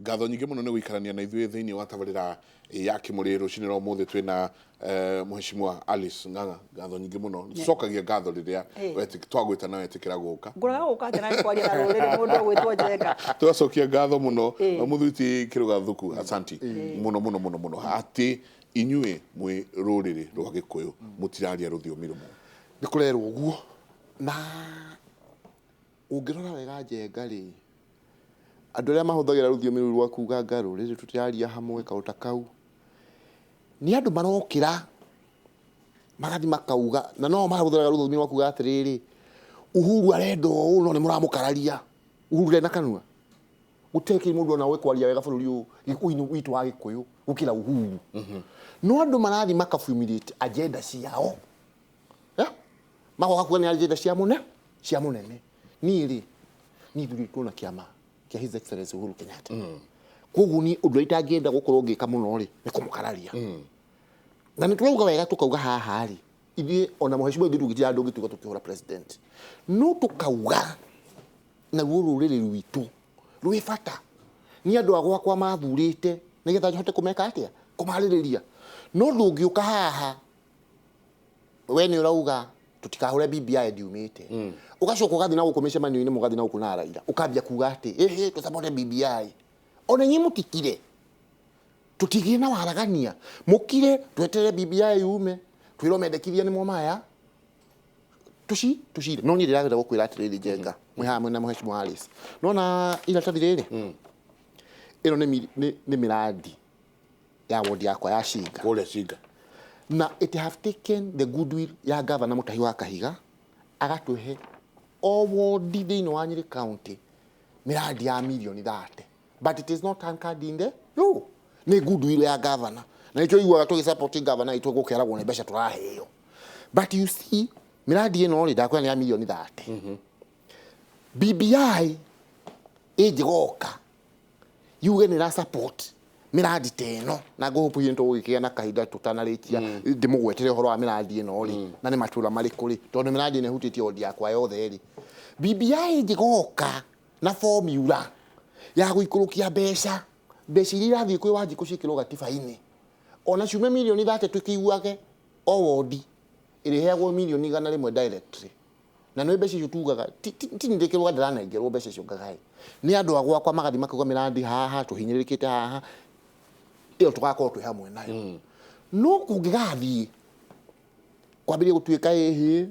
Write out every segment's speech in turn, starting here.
ngatho nyingi muno ni guikarania na ithuĩ thĩinĩ wa tabarĩra ya Kimũrĩ rũcinĩ rwa ũmũthĩ twĩna Mheshimiwa Alice Ng'ang'a. Ngatho nyingi muno cokagia ngatho rĩrĩa twagwĩta na wetĩkĩra gũka. Ngũraga gũka atĩ na kwaria na rũrĩrĩ mũndũ gwĩtwo Njenga. Twacokia ngatho muno mũthuti Kĩrũga Thuku asanti muno atĩ inyuĩ mwĩ rũrĩrĩ rwa Gĩkũyũ mũtiraria rũthiomi rũmwe. Nĩ kũrerwo ũguo na ũngĩrora wega Njenga rĩ andũ arĩa mahũthagĩra rũthiomi rũu rwa kuuga ngarũ rĩrĩ tũtiraria hamwe kaũta kau nĩ andũ marokĩra magathi makauga na no mahũthagĩra rũthiomi rwa kuuga atĩrĩrĩ Uhuru arenda ũũ no nĩ mũramũkararia Uhuru ndena kanua gũtekĩ mũndũ ona wĩkwaria wega bũrũri ũyũ gĩkũyũ witũ wa Gĩkũyũ gũkĩra Uhuru no andũ marathi makafumulate agenda ciao magoka kuga nĩ agenda cia mũnene niĩ rĩ niĩ thurĩtwo na kĩama kia His Excellency Uhuru Kenyatta koguo ni ũndũ itangĩenda gũkorwo ngĩka mũno rĩ nĩ kũmũkararia na nĩ tũrauga wega tũkauga haha rĩ ithuĩ ona Mheshimiwa ithuĩ tũgĩtira andũ gĩtuĩka tũkĩhũra president no tũkauga na rũrĩrĩ rwitũ rwĩ bata nĩ andũ agwakwa mathurĩte nĩgetha njohote kũmeka atĩa kũmarĩrĩria no ndũngĩũka haha we nĩ ũrauga tutikahure BBI ndiumĩte ugacoka ugathi na gũkũmĩce manio-inĩ mũgathi na gũkũ na Raila ukambia kuga atĩ tũsapote BBI ona nyinyi mũtikire tutigire na waragania mũkire twetere BBI yume twĩrwo mendekithia nĩ maya tucire no niĩ ndĩragenda gũkwĩra atĩrĩrĩ Njenga mwĩ hamwe na Mheshimiwa Alice no na iratathi rĩrĩ ĩno nĩ miradi ya wodi yakwa ya Shinga na it have taken the goodwill ya governor Mutahi wa Kahiga agatwehe o wodi thĩinĩ wa Nyeri County miradi ya milioni 30 but it is not anchored in the no nĩ goodwill ya governor na ĩtwo iguaga tũgĩsupport governor ĩtwo gũkeragwo nĩ mbeca tũraheo but you see miradi ĩno rĩ ndakwĩra nĩ ya milioni 30 BBI ĩnjĩgoka yuge nĩ ra support miradi teno na gopo yento gũgĩkĩa na kahinda tũtanarĩkia ndĩmũgwetere ũhoro wa miradi ĩno rĩ na nĩ matũra marĩ kũrĩ tondũ miradi nĩ hutĩtie odi yakwa yothe rĩ BBI ĩnjĩgoka na formula ya gũikũrũkia mbeca iria irathiĩ kwĩ wanji gũcikĩrwo gatiba-inĩ ona ciume milioni 30 twĩkĩiguage o wodi ĩrĩheagwo milioni 100 directly na nĩ mbeca icio tugaga ti ndĩkĩrwo ndĩranengerwo mbeca icio ngagai nĩ andũ agwakwa magathi makauga miradi haha tũhinyĩrĩrĩkĩte haha iyo tugakorwo twĩ hamwe nayo no kũngĩgathiĩ kwambĩrĩria gũtuĩka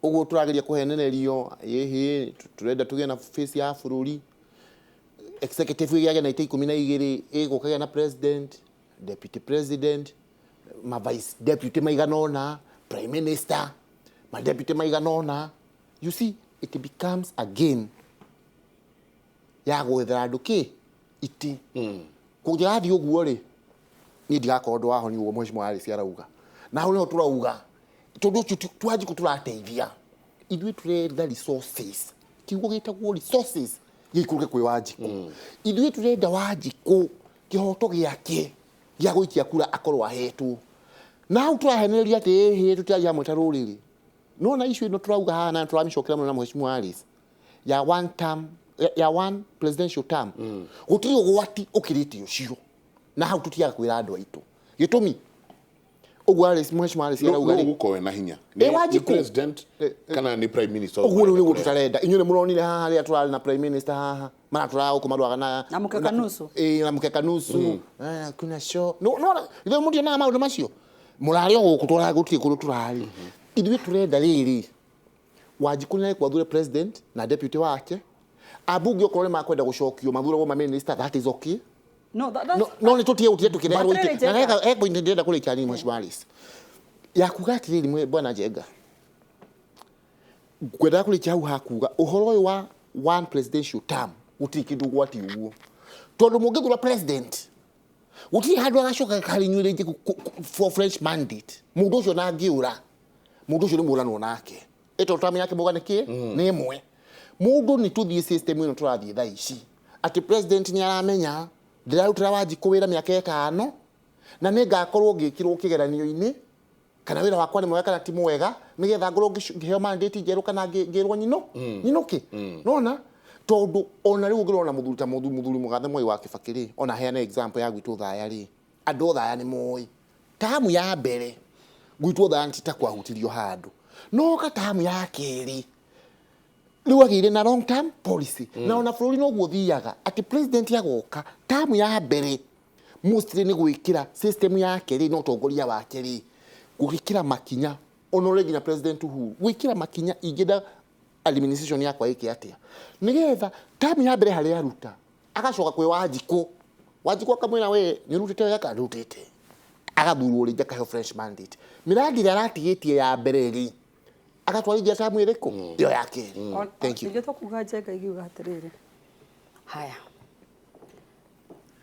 ũguo tũrageria kũhenererio tũrenda tũgĩe na face ya bũrũri executive ĩgĩage na ite 12 ĩgũkagĩa na president deputy president ma vice deputy maiganona prime minister ma deputy maiganona you see it becomes a game ya gwethera andũ iti kũnjathi ũguo rĩ niĩ ndigakorwo ndũ wahoni ũguo Mheshimiwa Alice arauga na hau nĩho tũrauga tondũ twanji tũrateithia ithuĩ tũrenda resources kiugo gĩtagwo resources gĩikũrũke kwĩ Wanjikũ ithuĩ tũrenda Wanjikũ kĩhoto gĩake gĩa gũikia kura akorwo ahetwo na hau tũrahenereria atĩ tũtiragia hamwe ta rũrĩrĩ no na issue ĩno tũrauga haha na tũramĩcokera mũno na Mheshimiwa Alice ya one presidential term gũtirĩ ũgwati ũkĩrĩte ũcio na hau tũtiaga kwĩra andũ aitũ gĩtũmi ũguo Alice Mheshimiwa Alice arauga rĩ gũkowe na hinya nĩ president kana nĩ prime minister ũguo nĩguo tũtarenda inyuĩ nĩ mũronire haha rĩrĩa tũrarĩ na prime minister haha mana tũraga kũmarwaga na mũkeka nusu na mũkeka nusu kuna show no ithuĩ mũndionaga maũndũ macio mũrarĩ o gũkũ tũraga gũtirĩ kũndũ tũrarĩ ithuĩ tũrenda rĩrĩ Wanjikũ nĩ ekwathura president na deputy wake abunge okorwo makwenda gũcokio mathuragwo ma minister that is okay no nĩ tũtige gũtirĩ tũkĩreherwo itĩ na point ndĩrenda kũrĩkia nini Mheshimiwa Alice ya kuga atĩrĩrĩ bwana Njenga kwenda kũrĩkia hau hakuga ũhoro ũyũ wa one presidential term gũtirĩ kĩndũ gwati ũguo tondũ mũngĩthura president gũtirĩ handũ agacoka karinyuĩ rĩngĩ for French mandate mũndũ ũcio na angĩũra mũndũ ũcio nĩ mũranwo nake ĩto tũtamenya yake mũga nĩkĩ nĩ ĩmwe mũndũ nĩ tũthiĩ system ĩno tũrathiĩ thaa ici atĩ president nĩ aramenya ndĩrarutĩra Wanjikũ wĩra mĩaka 5 na nĩ ngakorwo ngĩkĩrwo kĩgeranio-inĩ kana wĩra wakwa nĩ mwega kana ti mwega nĩgetha ngorwo ngĩheo mandate njerũ kana ngĩrwo nyinũke nona tondu ona riu ngirona muthuri ta muthuri Mugathe Mwai wa Kibaki ri ona heana example ya gwitu thaya ri andu thaya ni moi tamu ya mbere gwitu thaya ntita kwahutirio handu no ka tamu ya keri riu agire na long term policy na ona bururi no guthiaga ati president yagoka tamu ya mbere mostly ni gwikira system ya keri no tongoria wa keri gwikira makinya onore ginya president Uhuru gwikira makinya igida administration yakwa iki atia nigetha tamu ya mbere hari aruta agacoka kwi Wanjiko akamwira we nirutite yaka rutite agathurwo rinja kahe fresh mandate miradi ria ratigitie ya mbere ri agatwarithia tamu iriku yo yake. Thank you. Ndio tukuga Njenga igiuga atiriri haya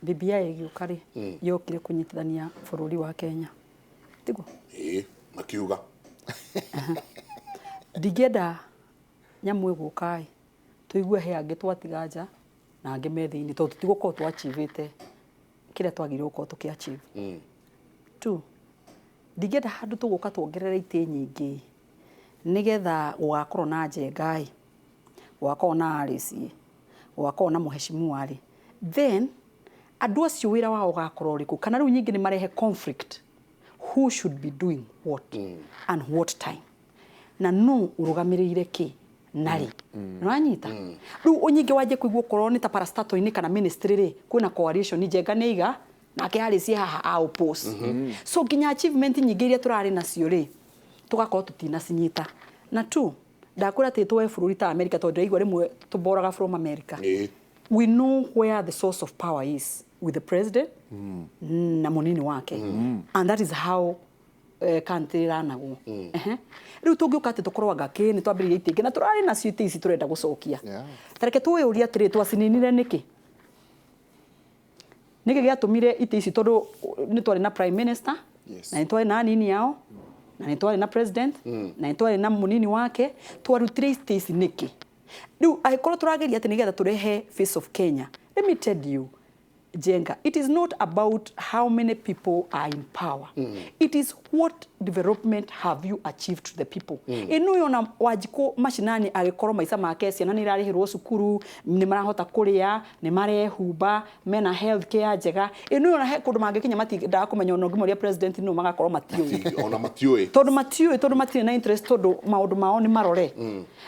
BBI igiuka ri yokire kunyitithania bururi wa Kenya tigo makiuga digeda nyamwe gukai tuigue he ange twatiga nja na ange methiini tondu tigukorwo twachivite kire twagire uko tukiachieve tu digeda handu tuguka tuongerera ite nyingi nigetha gugakorwo na Njenga gugakorwo na Alice gugakorwo na Mheshimiwa ri then andu acio wira wao gakorwo riku kana riu nyingi ni marehe conflict who should be doing what and what time na no urugamirire ki nari nwanyita riu unyingi waje kuigwo korwo ni ta parastato ini kana ministry ri kuna coalition Njenga niga na ke Alice haha a oppose so ginya achievement nyingi iria turari nacio ri tugakorwo tutina cinyita na tu ndakura te twa bururi ta America tondu igwa rimwe tuboraga from America we know where the source of power is with the president na munini wake and that is how country ranago riu tungiuka ati tukorwa gake ni twambiririe itingi na turari na cio ici turenda gucokia tareke tuuria atiri twacininire niki giatumire ite ici tondu ni twari na prime minister na ni twari na nini yao na ni twari na president na ni twari na munini wake twarutire ite ici niki riu aikorwo turageria ati nigetha turehe face of Kenya. Let me tell you Njenga, it is not about how many people are in power. It is what development have you achieved to the people. Inu yona Wanjiko mashinani agikorwo maica make ciana ni irarihirwo cukuru ni marahota kuria ni marehumba mena health care njega inu yona he kundu mangikinya matinda kumenya ono ngimoria president no magakorwo matiui ona matiui tondu matire na interest tondu maundu mao ni marore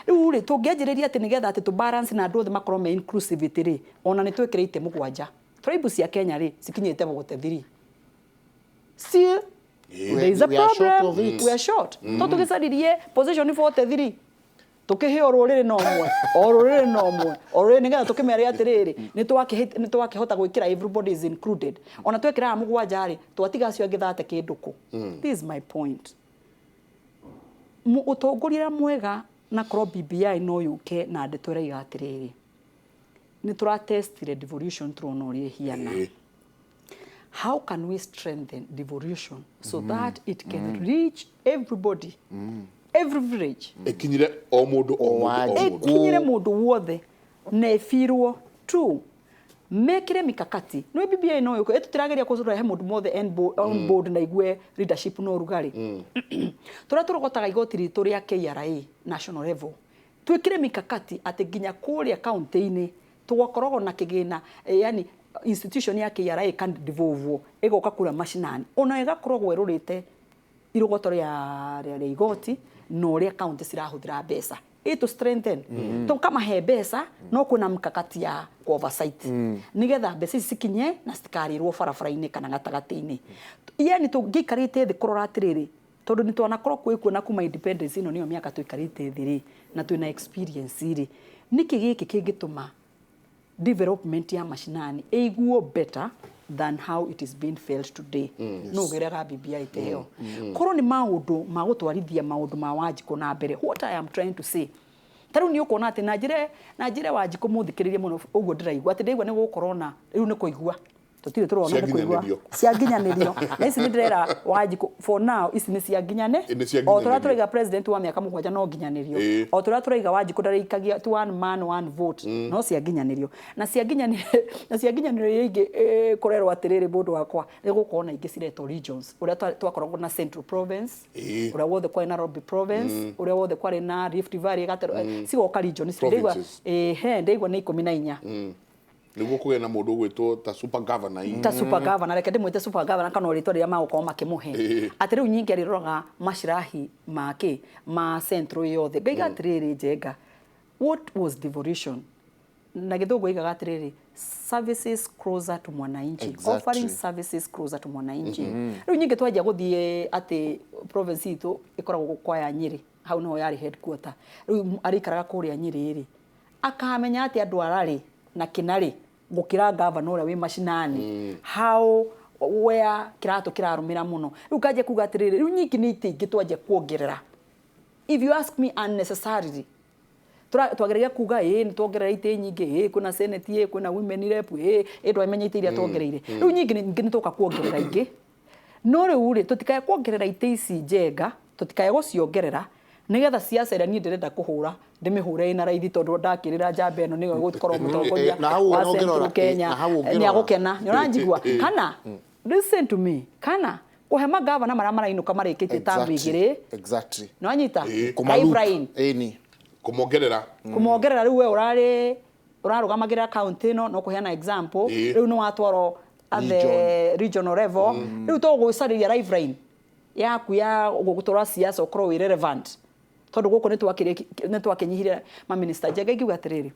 riu ri tungianjiriria ati nigetha ati tu balance na andu othe makorwo me inclusivity ri ona ni twikire ite mugwanja tribes ya Kenya ri sikinyete bogote 3 still there is a problem we are short to tugisaririe position 43 tukihe ororere no mwe orore nigetha tukimere atiriri ni twakihota gwikira everybody is included ona twekira mugwanja ri twatiga acio ngithate kinduku this is my point utongorira mwega na kro BBI no yuke na ndetwera igatiriri ni turatestire devolution turonorie hiana how can we strengthen devolution so that it can reach everybody every village ekinyire o mundu ekinyire mundu wothe na efirwo tu mekire mikakati no BBI no yuko etutirageria kuzura he mundu mothe on board na igwe leadership no rugari turaturogotaga igoti ritu ria KRA national level twikire mikakati ati ginya kuria county-ini tugakorwo na kigina yani institution ya KRA can devolve egoka kura mashinani ona igakorwo gwerurite irogoto ria igoti no ria county cirahuthira mbeca to strengthen to kama he mbeca no kuna mkakati ya oversight nigetha mbeca cikinye na citikarirwo barabara-ini kana gatagati-ini yani tungikarite thi kurora atiriri tondu ni twanakorwo kwikuona kuma independence ino niyo miaka tuikarite thiri na twina experience iri niki giki kingituma development ya mashinani eiguo better than how it is being felt today no gerera BBI teo koro ni maundu magutwarithia maundu ma Wanjiko na mbere what I am trying to say taru ni ukona ati na njire Wanjiko muthikiririe muno uguo ndiraigua ati ndaigua ni gukorona riu ni kuigua tutire turona ni kuigwa cia nginyanirio na ici ni ndrera Wanjiku for now ici ni cia nginyane o tura turiga president wa miaka 7 no nginyanirio o tura turiga Wanjiku ndarikagia to one man one vote no cia nginyanirio na cia nginyanirio ingi kurerwo atiriri mundu wakwa ni gukona ingi cireto regions uria twakoragwo na Central Province uria wothe kwa Nairobi Province uria wothe kwa na Rift Valley gatero cigoka regions ndigwa ndigwa ni 14 niguo kuge na mundu gwitwo ta super governor ta super governor reke ndimwite super governor kana ritwa ria magukoma makimuhe ati riu nyingi ariroga mashirahi make ma centro yothe ngaiga atiriri Njenga what was devolution na githungu igaga atiriri services closer to mwananchi offering services closer to mwananchi riu nyingi twaje guthie ati province itu ikoragwo kwa ya Nyeri hau no yari headquarter riu arikaraga kuria Nyeri ri akamenya ati andu arari na kinari gukira governor wi mashinani how where kirato kirarumira muno riu kaje kuga atiriri riu nyiki ni itingi twaje kuongerera if you ask me unnecessarily twagereria kuga ni tuongerera ite nyingi kuna senate kuna women rep ndo amenyite iria tuongereire riu nyingi ni tuka kuongerera ingi no riu ri tutikaye kuongerera ite ici Njenga tutikaye guciongerera nigetha siasa ira ni ndirenda kuhura ndimihure ina raithi tondu ndakirira njambe eno nigo gukorwo mutongoria wa Central Kenya ni agukena ni uranjigua kana listen to me kana kuhema governor mara marainuka marikite tambu igiri exactly no anyita Ibrahim ni kumongerera riu we urarugamagira county no kuheana example riu no watwaro at the regional level riu to gucariria Ibrahim yaku ya gugutora siasa ukorwo irrelevant tondu guko ni twakinyihire ma minister Njenga ikiuga atiriri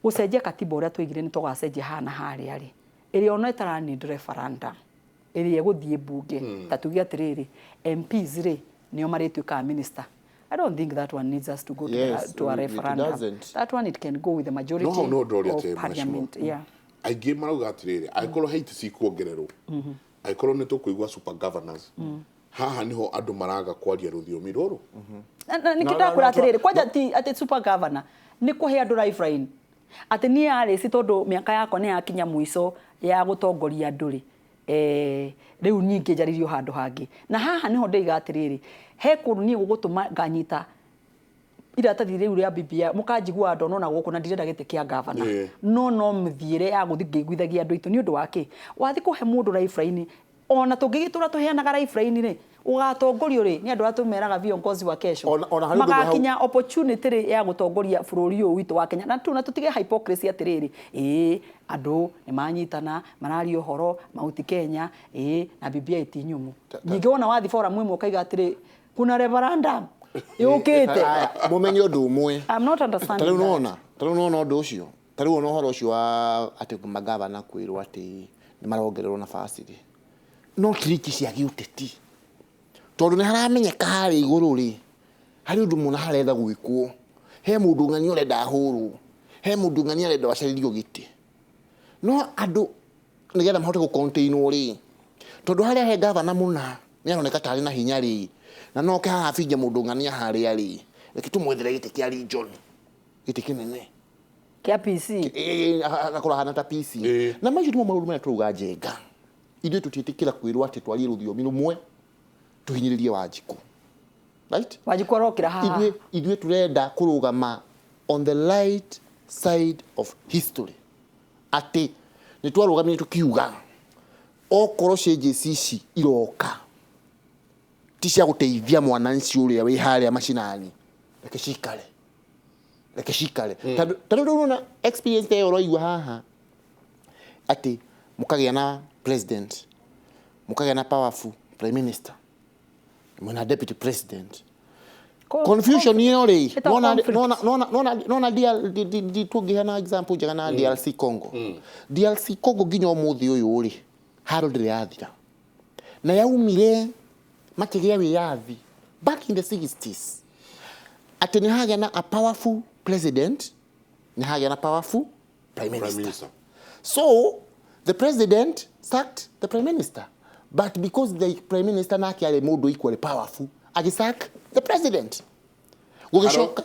gucenjia katiba uria twigire ni tugacenjia hana hari ari iri ona itara ni referendum iri eguthie bunge tatugi atiriri MPs ri nio maritwika minister. I don't think that one needs us to go to a referendum. That one it can go with the majority of parliament. Aige marauga atiriri aikorwo haiti si kuongererwo aikorwo ni tukuigwa super governors haha niho andu maraga kwaria ruthiomi ruru nikita kura atiriri kwaja ati super governor ni kuhe andu lifeline ati ni ari si tondu miaka yako ni yakinya muico ya gutongoria nduri riu nyingi njaririo handu hangi na haha niho ndeiga atiriri he kuru ni gugutuma nganyita iratathi riu ria BBI mukanjigua ndono na guku na ndirenda gite kia governor no mthiire ya guthi ngiguithagia andu itu ni undu wake wathi kuhe mundu lifeline ona tungigitura tuheanaga lifeline ri ugatongorio ri ni andu atumeraga viongozi wa kesho magakinya opportunity ri ya gutongoria bururi uyu witu wa Kenya na tuna tutige hypocrisy atiriri andu ni manyitana marari uhoro mauti Kenya na BBI ti nyumu nyingi wona wathi forum imwe ukaiga atiri kuna referendum yukite mumenyo ndu umwe I'm not understanding tariu nona ndu ucio tariu no horo ucio wa ati magavana kwirwo ati ni marongererwo nafasi ri no triki cia giuteti tondu ni haramenyeka hari iguru ri hari undu muna haretha gwikwo he mundu ng'ani urenda huru he mundu ng'ani arenda wacaririo giti no andu nigetha mahote ku contain ri tondu haria he governor muna ni aroneka tari na hinya ri na no ka finja mundu ng'ani haria ri rekitu mwethere giti kia region giti kinene kia PC akora hana ta PC na majuti mo mauru mena turuga Njenga ithuĩ tutitikira kwirwo ati twarie ruthiomi rumwe tuhinyiririe Wanjiku right Wanjiku arokira haha ithuĩ turenda kurugama on the right side of history ati ni twarugamire tukiuga okorwo changes ici iroka ti cia guteithia mwananchi uria wi haria mashinani reke cikare tadu na experience ya roigwa haha ati mukagia na president mukagia na powerful prime minister mwana deputy president confusion yori nona dia tugihana example jana DRC Congo DRC Congo ginyo muthi uyu uri haro ndirathira na yaumire makigia wiyathi back in the 60s ati ni hagia na a powerful president ni hagia na powerful prime minister so the president sacked the prime minister but because the prime minister na kiale mundu equally powerful agisack the president gugishoka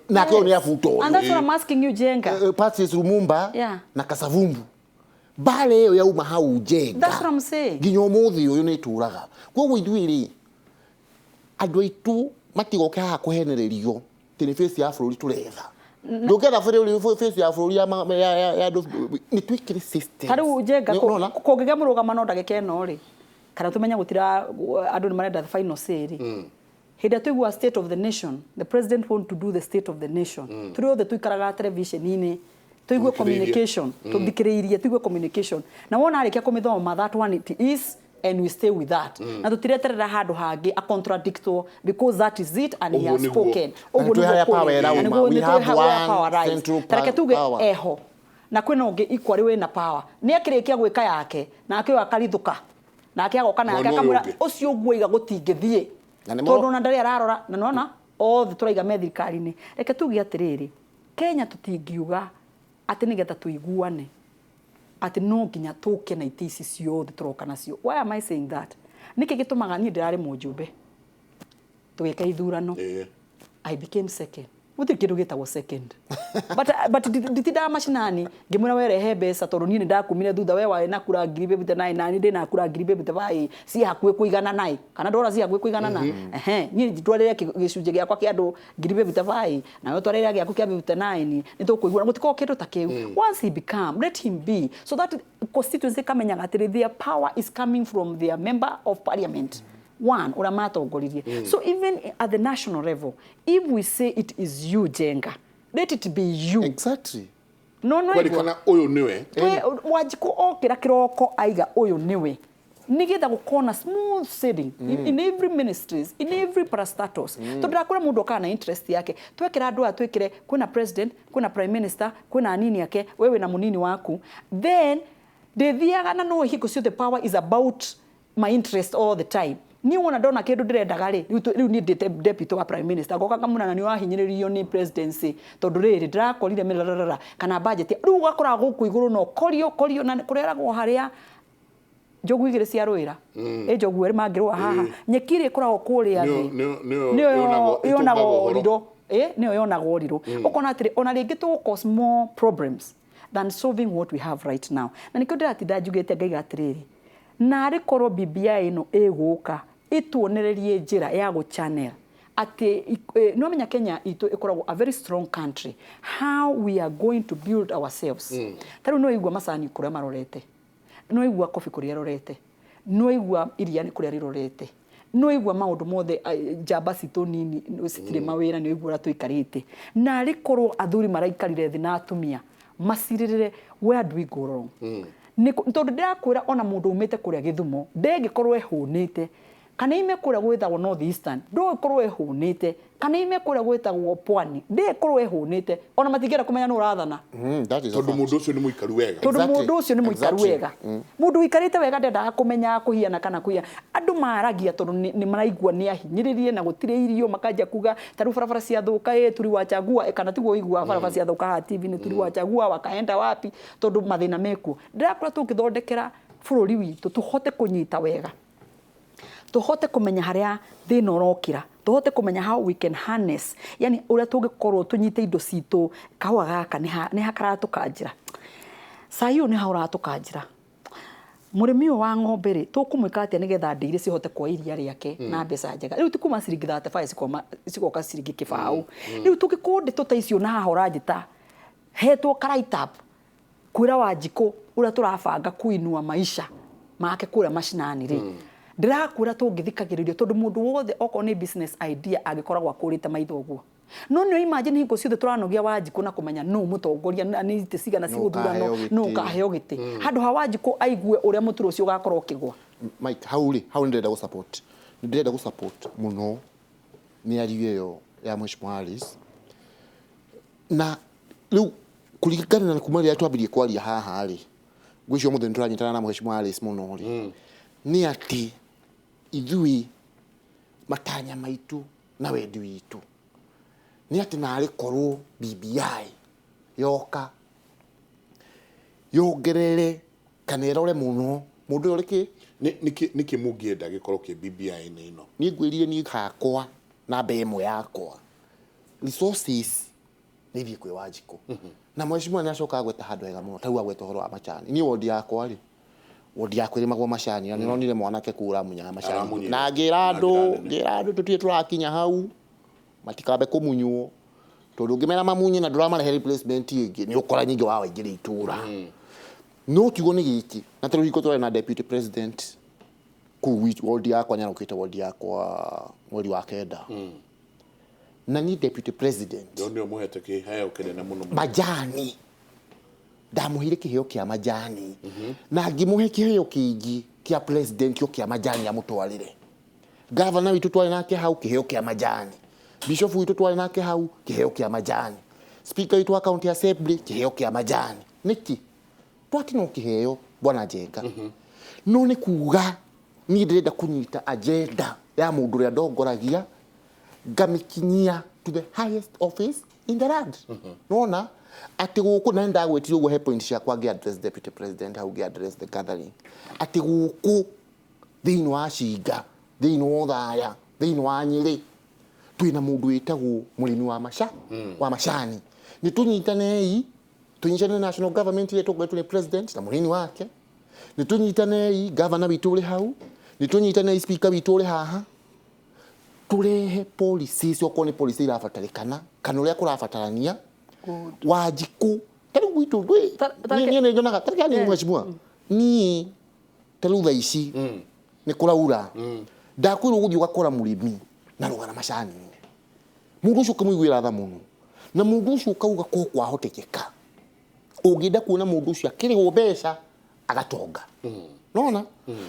nake ni avuto uyu and that's what I'm asking you Jenga Patrice Lumumba na Kasavumbu bale yo yauma hau Jenga that's what I'm saying ginyo muthi uyu ni turaga koguo ithuiri andu aitu matigoke haha kuhenererio tini face ya bũrũri turetha ndũngĩenda face ya bũrũri ya ni twikire system tariu Jenga kũngĩgĩa mũrũgamano ndagĩka ĩno rĩ kana tumenya gutira andu ni marenda the final say ri hĩndĩ tuigua state of the nation the president want to do the state of the nation turi othe tuikaraga television-inĩ tuigue communication tuthikĩrĩirie tuigue communication na wona arĩkia kũmĩthoma that one it is and we stay with that na tutireterera handu hangi a contradicto because that is it and he has spoken oguo ni power we have one central power eho na kwina ungi equally we na power ni akirikia gwika yake na akio akarithuka na akoka na akamwira ucio ũguiga gũtingĩthie tondu na ndari ararora na nona othe turaiga me thirikari-inĩ reke tuge atiriri Kenya tutingiuga ati nigetha tuiguane ati no nginya tuke na itisi ciothe turoka nacio why am I saying that niki gitumaga ni ndirari mujumbe tugeka ithurano I became second Muti kiru gitagwo second but ditida mashinani ngimura werehe mbeca tondu ni ndakumire thutha we wae nakura ngiribe bite nai nani ndi nakura ngiribe bite bai si hakwe kuigana nai kana ndora si hakwe kuigana na ni ndwarire gicunje giakwa kia andu ngiribe bite bai na we twarire giaku kia bite nai ni tukuigura mutiko kindu ta kiu once he become let him be so that constituency kamenyaga atiri their power is coming from their member of parliament one uramata ogoririe so even at the national level if we say it is you Jenga let it be you exactly no kana uyu niwe wajiko okira kiroko aiga uyu niwe nigetha gukona smooth sailing in every ministries in every parastatus tondakura mundu kana interest yake twekira andu atwikire kuna president kuna prime minister kuna anini yake wewe na munini waku then dethiaga na no hiko the power is about my interest all the time ni wona ndona kindu ndirendaga ri riu ni deputy wa prime minister goka kamuna na ni wahinyiririo ni presidency tondu riri ndirakorire mirarara kana budget riu gakora guku iguru no korio na kureragwo haria jogu igire cia ruira jogu eri mangirwa haha nyekire kuragwo kuria thi niyo yonago riro niyo yonago riro ukona atiri ona ringi tu cause more problems than solving what we have right now na nikio ndiratinda njugite ngaiga atiriri na rikorwo BBI ino eguka ituonererie njira ya go channel ati no menya Kenya itu ikoragwo a very strong country how we are going to build ourselves taru no igwa masani kuria marorete no igwa coffee kuria rorete no igwa iria ni kuria rirorete no igwa maundu mothe jamba cito nini citire mawira ni igwa tuikarite na rikorwo athuri maraikarire thi na atumia masirire where do we go wrong ni tondu ndirakwira ona mundu umite kuria Githumo ndengikorwo ehunite kana ime kuria gwithagwo North Eastern ndo ikorwo ehunite kana ime kuria gwithagwo Pwani ndekorwo ehunite ona matingera kumenya no urathana tondu mundu ucio ni muikaru wega tondu mundu ucio ni muikaru wega mundu ikarite wega ndendaga kumenya kuhiana kana kuia andu maragia tondu ni maraigua ni ahinyiririe na gutire irio makanja kuga taru barabara cia thuka turi wachagua kana tiguo igua barabara cia thuka ha TV ni turi wachagua wakaenda wapi tondu mathina meku ndirakora tukithondekera bururi witu tuhote kunyita wega tuhote kumenya haria thina urokira tuhote kumenya how we can harness yani uria tungikorwo tunyite indo citu kahwa gaka ni hakaratukanjira sayo ni hauratukanjira murimi wa ng'ombe ri tukumwika atia nigetha ndire cihote kwa iria riake na mbeca njega riu tikuma ciringi 35 cikoka ciringi kibau riu tugikunde tutaicio na hahora njita hetwo karaitap kwira Wanjiko uria turabanga kuinua maisha make kuria mashinani ri ndirakwira tungithikagiririo tondu mundu wothe oko ni business idea agikoragwo akurite maitho guo no no imagine hingo ciothe turanogia Wanjiko na kumenya no mutongoria ni ite cigana ciguthurano no kaheo giti handu ha Wanjiko aigue uria muturo ucio gakorwo kigwa Mike how ndenda go support muno ni ariyo yo ya Mheshimiwa Alice na riu kuringana na kumaria twambirie kwaria haha ri gwicio muthe nturanyitana na Mheshimiwa Alice muno ri ni ati ithui matanya maitu na wendi witu ni ati nari korwo BBI yoka yongerere kana irore muno mundu uriki niki mungienda gikorwo ki BBI ni ino ni ngwirire ni hakwa na bemo yakwa resources ni bi kwe Wanjiku na mheshimiwa nyacoka agweta handu hega muno tau agweta horo wa macani ni wodi yakwa ri wodi yakwa ri magwa macani na nonire mwanake kura munya macani na ngira andu tutie turakinya hau matikabe kumunywo tondu ngimena mamunye na ndurama replacement ingi ni ukora nyingi wa waingire itura no kiugo ni giki na tero hiko twari na deputy president ku wodi yakwa nyarukite wodi yakwa mweri wa kenda na ni deputy president ndio muhete ki haya ukene muno majani ndamuhire kiheo kia majani na ngimuhe kiheo kingi kia president kio kia majani ya mutwarire governor witu twari nake hau kiheo kia majani bishop witu twari nake hau kiheo kia majani speaker witu wa county assembly kiheo kia majani niki twati no kiheo bwana Njenga no ni kuga ni ndirenda kunyita agenda ya mundu ria ndongoragia gamikinyia to the highest office in the land nona ati guku na ndagwetire ugo he point cia kwa address deputy president how ge address the gathering ati guku thini wa Cinga thini wa Thaya thini wa Nyeri twina mundu witagwo murimi wa macani ni tunyitanei tunyitane national government ile tugwetule president na murimi wake ni tunyitanei governor witule hau ni tunyitanei speaker witule haha turehe policies oko ni policy irafatarikana kana uria kurafatarania Wanjiku tari gwitu ni nyonaga tari ni mheshimiwa ni tarutha ici ni kuraura ndakwiru guthi ugakora murimi na rugana macani mundu ucio kamwiguira tha muno na mundu ucio kauga ko kwa hotekeka ugida kuona mundu ucio akirigwo mbeca agatonga nona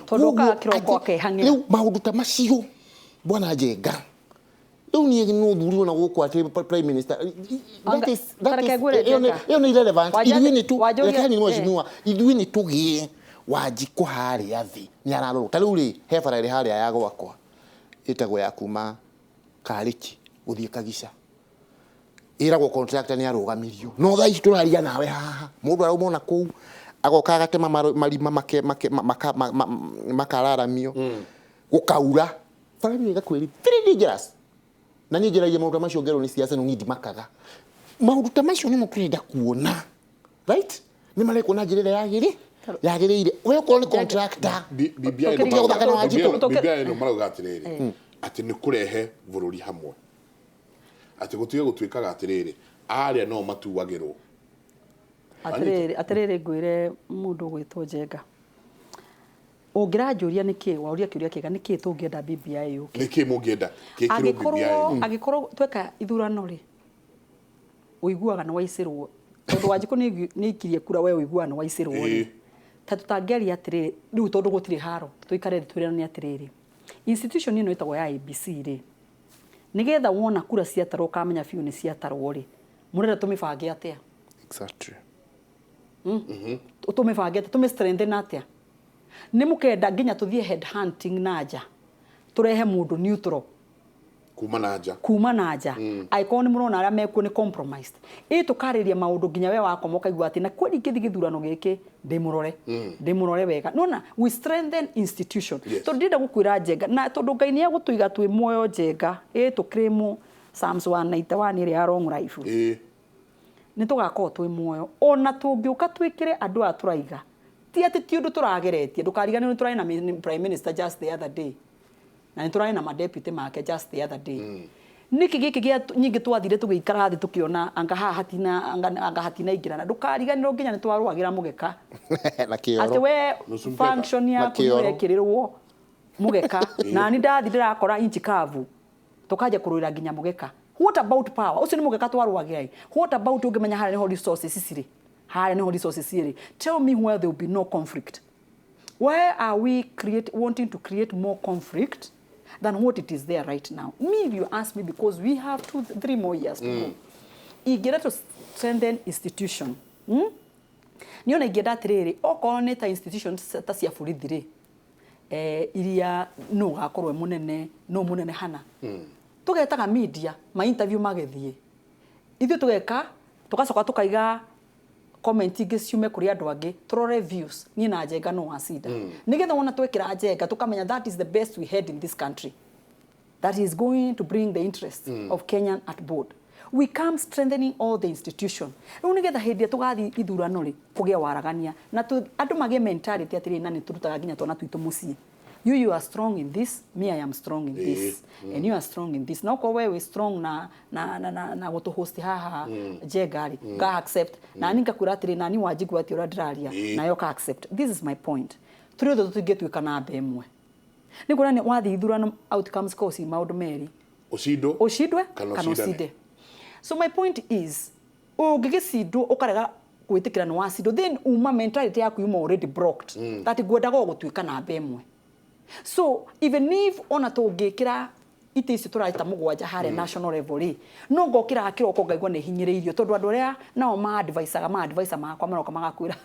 tondoka kiroko akehangira riu maundu ta macio bwana Njenga riu ni no thuri na guku ati prime minister that is irrelevant ithui ni tu rekani no mheshimiwa ithui ni tugie Wanjiku hari athi ni araroro ta riu ri he bara ri hari ya gwakwa itagwo ya kuma Kariki guthie Kagica iragwo contractor ni arugamirio no tha ici turaria nawe haha mundu araumona kuu agoka agatema marima makararamio gukaura barabara igakwiri very dangerous na ni njira ya maundu macio ngero ni siasa no ngidi makaga maundu ta macio ni mukrenda kuona right ni male kuona njira yagirire we ko ni contractor bibia ino marauga atiriri ati ni kurehe bururi hamwe ati gutige gutwikaga atiriri aria no matuwagirwo atiriri ngwire mundu gwitwo Njenga ungiranjuria niki wauria kiuria kiega niki tungienda BBI yuke niki mungienda kikiro BBI agikorwo tweka ithurano ri uiguaga na waicirwo tondu Wanjiku ni ikirie kura we uiguaga na waicirwo ri ta tutangeria atiriri riu tondu gutire haro tuikare twirana ni atiriri institution ino itagwo ya ABC ri nigetha wona kura ciatarwo kamenya biu ni ciatarwo ri murera tumibange atia exactly tumibange tumistrengthen atia ni mukenda nginya tuthie head hunting naja turehe mundu neutral kuma naja icon murona aria mekuo ni compromised tukariria maundu nginya we wakomoka igwa ati na kweli githurano giki ndimurore wega nona we strengthen institution to ndinda gukwira Njenga na tondu Ngai ni agutuiga twi moyo Njenga tukremu Psalms 191 iri ya long life ni tugakorwo twi moyo ona tungiuka twikire andu aturaiga ti ati ti undu turageretie ndukarigane ni turai na prime minister just the other day na ni turai na deputy make just the other day niki giki gia nyingi twathire tugikara thi tukiona anga hatina ingirana ndukariganiro nginya ni twarwagira mugeka na kioro ati we function ya kurekirirwo mugeka na ni ndathi ndirakora inchi kavu tukaje kurwira nginya mugeka what about power ucio ni mugeka twarwagira what about ungimenya hara ni resources isiri hara ni resources isiri tell me where there will be no conflict why are we wanting to create more conflict than what it is there right now? Me, you ask me, because we have 2-3 more years to go. Igera to strengthen institution. Niona igera tiriri okorwo ni ta institution ta cia burithiri iria no gakorwe munene hana. Tugetaga media ma interview magethie. Ithu tugeka tugacoka tukaiga comment ingi ciume kuri andu angi turore views ni na Njenga no acida nigetha wona twekira Njenga tukamenya that is the best we had in this country that is going to bring the interests of Kenyan at board. We come strengthening all the institution. Rĩu nĩgetha hĩndĩ tũgathi ithurano rĩ kũgĩa waragania na andũ magĩe mentality atĩrĩ na nĩ tũrutaga nginya twana twitũ mũciĩ. You are strong in this, me I am strong in this, and you are strong in this. Na uko wewe strong na goto host haha jegari ga accept na ninka kuratiri nani wajigu ati ora draria na yo ka accept. This is my point. Turi ndo tugetu kana bemwe. Ni kuna ni wathi ithurano outcomes kosi maundu meri. Oshidwe kana oside. So my point is ugigesido ukarega kwitikira no wasido then uma mentality yaku yuma already blocked. That gwendaga gutwika na bemwe. So even if ona tungikira ite ici turarita mugwanja hare national level no ngokira kiroko ngaigwa ne hinyiriirio tondu andu ria nao ma advisor makwa maroka magakwira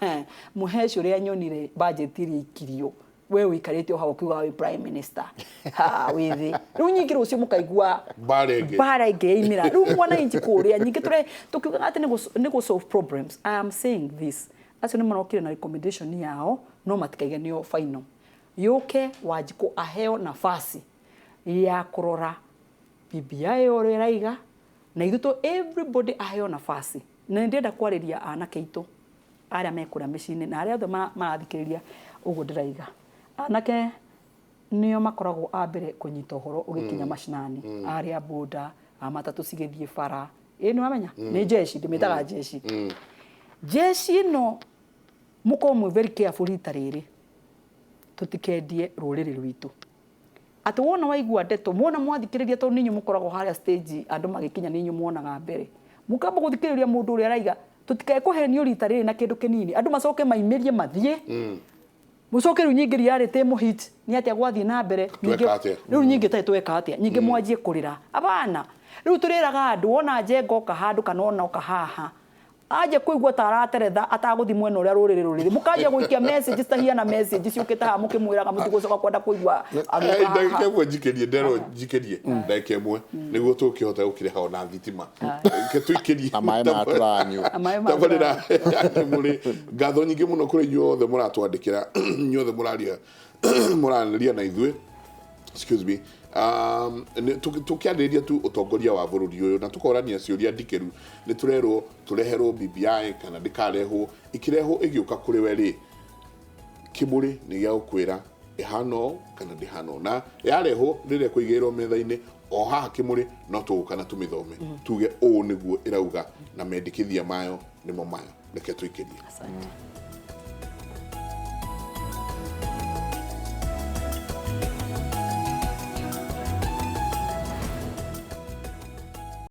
muheshi ria nyonire budget iri ikirio we wikarite hawo kiuga we prime minister ha withi riu nyingi rucio mukaigua barege imira riu mwana inji kuria nyingi tukiuga ati ni go solve problems. I am saying this aso ni marokire na recommendation yao no matikaige nio final yoke wajiko aheo nafasi ya kurora BBI ore raiga na ithuto everybody aheo nafasi na ndenda kwariria anake itu aria mekura micine na aria othe marathikiriria ugo ndiraiga anake nio makoragwo ambere kunyita uhoro ugikinya mashinani aria boda amatatu cigithie bara ni wamenya ni jeshi ndimetaga jeshi no muko very careful itariri tutikendie ruriri rwitu ati wona waigua ndeto mwona mwathikiriria to ninyu mukoragwo haria stage andu magikinya ninyu muonaga mbere mukamba guthikiriria mundu uri araiga tutikae kuhenio ritariri na kindu kinini andu macoke maimirie mathie mucoke riu nyingi riarite mu hit ni atia gwathie na mbere riu nyingi tai tweka atia nyingi mwanjie kurira abana riu turiraga andu wona njengo ka handu kana ona ukahaha aje kuigwa tarateretha ataguthi mwena uria ruriri mukaje guikia message tahiana message ciukite ha mukimwiraga mutigucoka kwenda kuigwa ndagike mwe njikerie ndero njikerie ndagike mwe niguo tukihota gukire ha ona thitima ke tuikirie amae maturanyu tabarira muri ngatho nyingi muno kuri inyuothe muratwandikira inyuothe muraria na ithuĩ excuse me tukianiriria tu utongoria wa bururi uyu na tukorania ciuria ndikeru ni turerwo tureherwo BBI kana ndikarehwo ikirehwo igiuka kuri weri kiburi ni gia ukwira ihano kana ndihano na yarehwo rire kuigirwo metha-ini o haha kimuri no tuguka na tumithome tuge o niguo irauga na mendikithia mayo nimo mayo reke tuikirie. Asante.